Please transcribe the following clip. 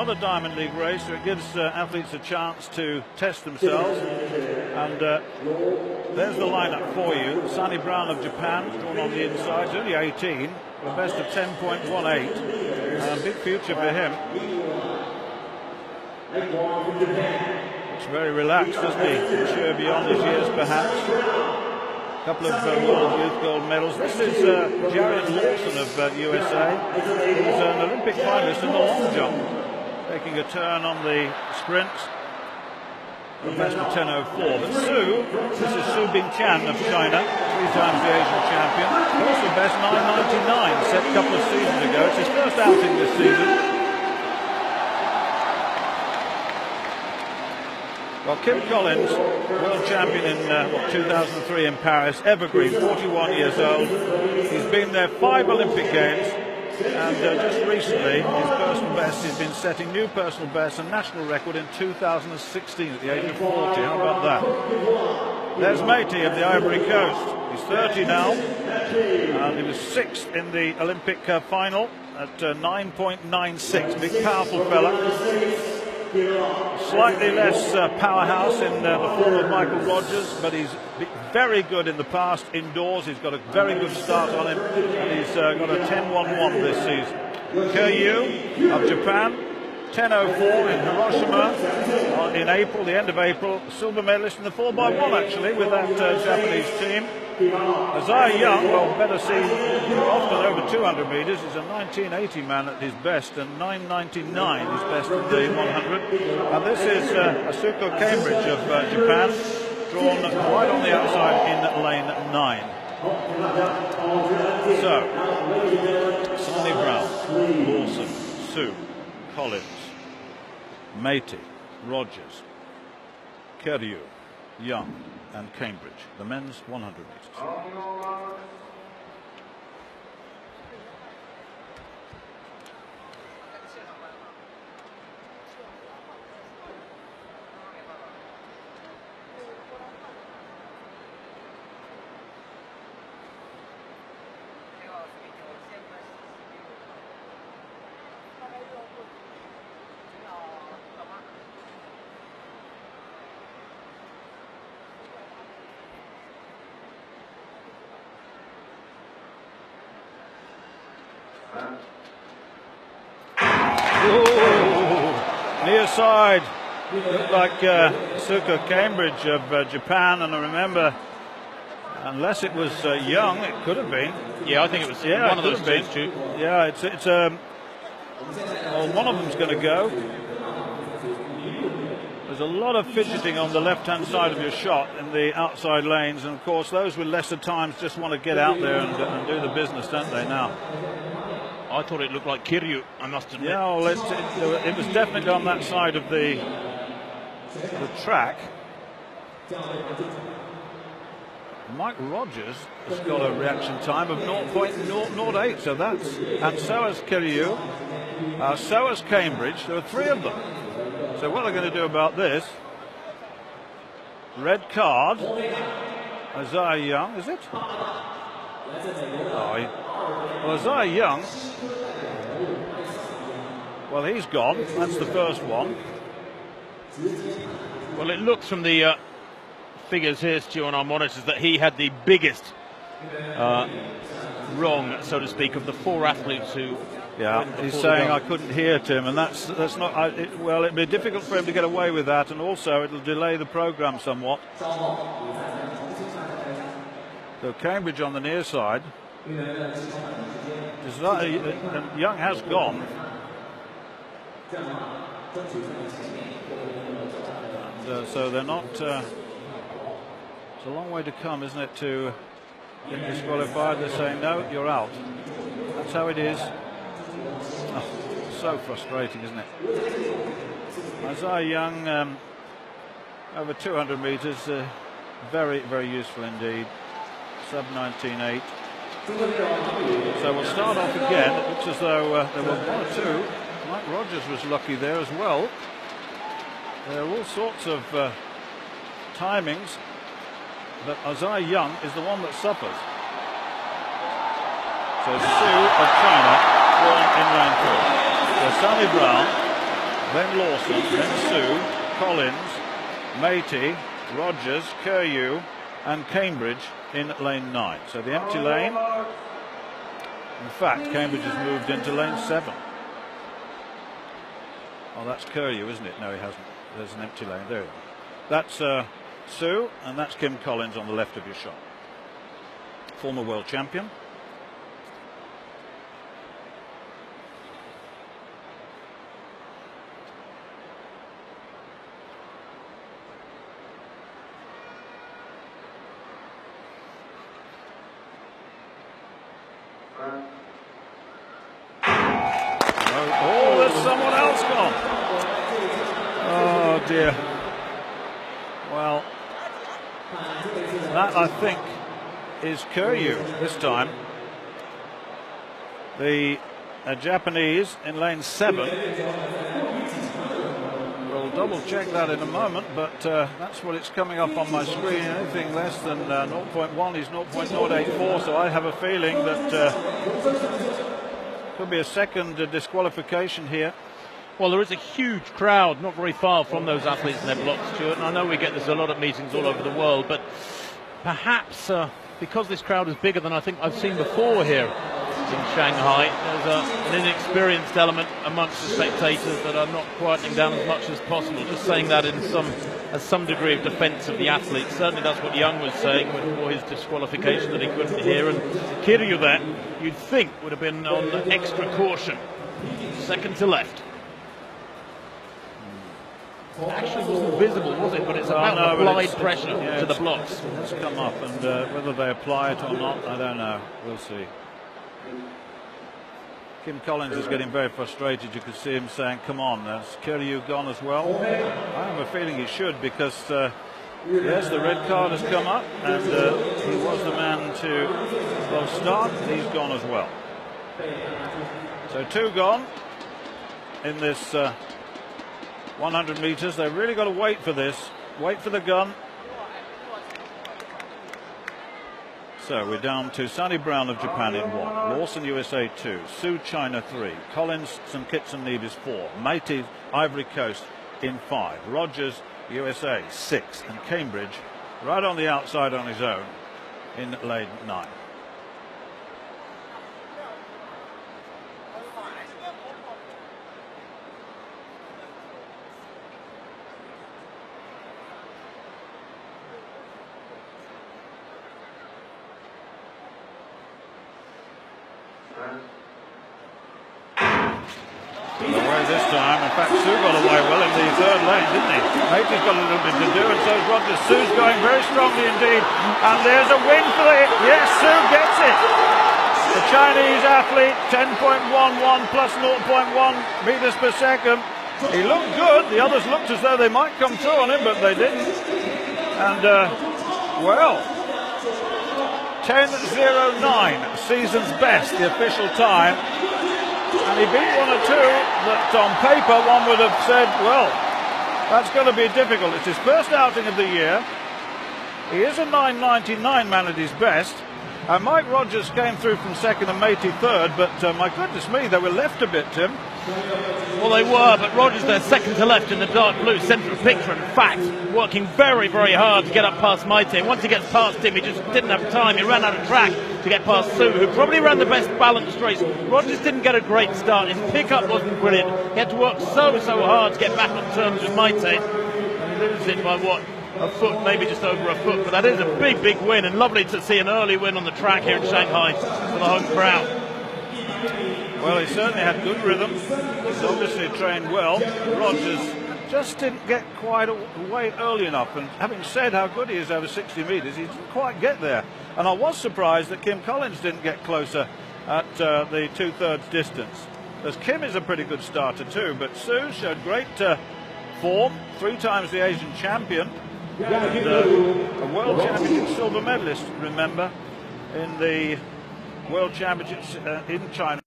Another Diamond League race, so it gives athletes a chance to test themselves. And there's the lineup for you. Sonny Brown of Japan, drawn on the inside, he's only 18, the best of 10.18. Big future for him. Looks very relaxed, doesn't he? Mature beyond his years, perhaps. A couple of World Youth Gold medals. This is Jared Lawson of USA, who's an Olympic finalist in the long jump. Taking a turn on the sprint, the best of 10.04. But this is Bingtian of China, 3 times the Asian champion. Also best 9.99, set a couple of seasons ago. It's his first outing this season. Well, Kim Collins, world champion in 2003 in Paris, evergreen, 41 years old. He's been there 5 Olympic Games. And just recently, his personal best, he's been setting new personal best and national record in 2016 at the age of 40. How about that? There's Matey of the Ivory Coast. He's 30 now, and he was 6th in the Olympic final at 9.96. Big, powerful fella. Slightly less powerhouse in the form of Michael Rogers, but he's very good in the past indoors. He's got a very good start on him, and he's got a 10.11 this season. Kyu of Japan, 10.04 in Hiroshima in April, the end of April. Silver medalist in the 4x1 actually with that Japanese team. Isaiah Young, well, better seen often over 200 metres. He's a 1980 man at his best, and 9.99 his best in the 100. And this is Asuko Cambridge of Japan, drawn right on the outside in lane 9. So, Sonny Brown, Lawson, Su, Collins, Matey, Rogers, Kyu, Young, and Cambridge, the men's 100 metres. Near side, looked like Asuko Cambridge of Japan, and I remember, unless it was Young, it could have been. Yeah, I think it was one of those two. Yeah, it's well, one of them's going to go. There's a lot of fidgeting on the left-hand side of your shot in the outside lanes, and of course those with lesser times just want to get out there and do the business, don't they now? I thought it looked like Kyu, I must admit. Yeah, well, it was definitely on that side of the track. Mike Rogers has got a reaction time of 0.008, so that's, and so has Kyu, so has Cambridge. There are 3 of them. So what are they going to do about this? Red card. Isaiah Young, is it? Well, Isaiah Young, well, he's gone. That's the first one. Well, it looks from the figures here, Stu, on our monitors, that he had the biggest wrong, so to speak, of the 4 athletes who... Yeah, he's saying I couldn't hear, Tim, and that's not... well, it'd be difficult for him to get away with that, and also it'll delay the programme somewhat. So Cambridge on the near side. Young has gone. And, so they're not... it's a long way to come, isn't it, to get disqualified. They're saying, no, you're out. That's how it is. Oh, so frustrating, isn't it? Isaiah Young, over 200 metres, very, very useful indeed. Sub 19.8. So we'll start off again. It looks as though there were 1 or 2. Mike Rogers was lucky there as well. There are all sorts of timings, but Isaiah Young is the one that suffers. So Su of China won in lane 4. So Sonny Brown then Lawson, then Sue, Collins, Matey, Rogers, Curlew and Cambridge in lane 9. So the empty lane, in fact, Cambridge has moved into lane 7. Oh, that's Curlew, isn't it? No, he hasn't. There's an empty lane. There we are. That's Sue, and that's Kim Collins on the left of your shot. Former world champion. Oh, there's someone else gone. Oh dear. Well, that I think is Curlew this time. The Japanese in lane 7. We'll double check that in a moment, but that's what it's coming up on my screen. Anything less than 0.1 is 0.084, so I have a feeling that could be a second disqualification here. Well, there is a huge crowd not very far from those athletes in their blocks, Stuart, and I know we get this a lot at meetings all over the world, but perhaps because this crowd is bigger than I think I've seen before here in Shanghai, there's an inexperienced element amongst the spectators that are not quietening down as much as possible. Just saying that in some degree of defence of the athletes. Certainly that's what Young was saying before his disqualification, that he couldn't hear. And Kiryu there, you'd think, would have been on extra caution. Second to left. It actually wasn't visible, was it? But it's about applied pressure to the blocks. It's come up, and whether they apply it or not, I don't know. We'll see. Kim Collins is getting very frustrated. You could see him saying, come on, has Kiryu gone as well? I have a feeling he should, because yes, the red card has come up, and he was the man to start. He's gone as well. So 2 gone in this 100 metres. They've really got to wait for this. Wait for the gun. So we're down to Sunny Brown of Japan in 1, Lawson USA 2, Sue China 3, Collins St Kitts and Nevis 4, Matey Ivory Coast in 5, Rogers USA 6, and Cambridge right on the outside on his own in lane 9. This time, in fact, Sue got away well in the 3rd lane, didn't he? Matey's got a little bit to do, and so is Rogers. Sue's going very strongly indeed, and there's a win for the... Yes, Sue gets it. The Chinese athlete, 10.11 plus 0.1 meters per second. He looked good. The others looked as though they might come through on him, but they didn't. And well, 10.09, season's best, the official time. And he beat 1 or 2 that on paper one would have said, well, that's going to be difficult. It's his first outing of the year. He is a 9.99 man at his best. Mike Rogers came through from 2nd and Matey 3rd, but my goodness me, they were left a bit, Tim. Well, they were, but Rogers there, second to left in the dark blue, centre of picture. In fact, working very, very hard to get up past Matey. And once he gets past him, he just didn't have time. He ran out of track to get past Sue, who probably ran the best balanced race. Rogers didn't get a great start. His pickup wasn't brilliant. He had to work so hard to get back on terms with Matey. And he loses it by what? A foot, maybe just over a foot. But that is a big, big win, and lovely to see an early win on the track here in Shanghai for the home crowd. Well, he certainly had good rhythm. He's obviously trained well. Rogers just didn't get quite away early enough. And having said how good he is over 60 metres, he didn't quite get there. And I was surprised that Kim Collins didn't get closer at the 2/3 distance. As Kim is a pretty good starter too, but Sue showed great form. 3 times the Asian champion. And, a world championship silver medalist, remember, in the World Championships in China.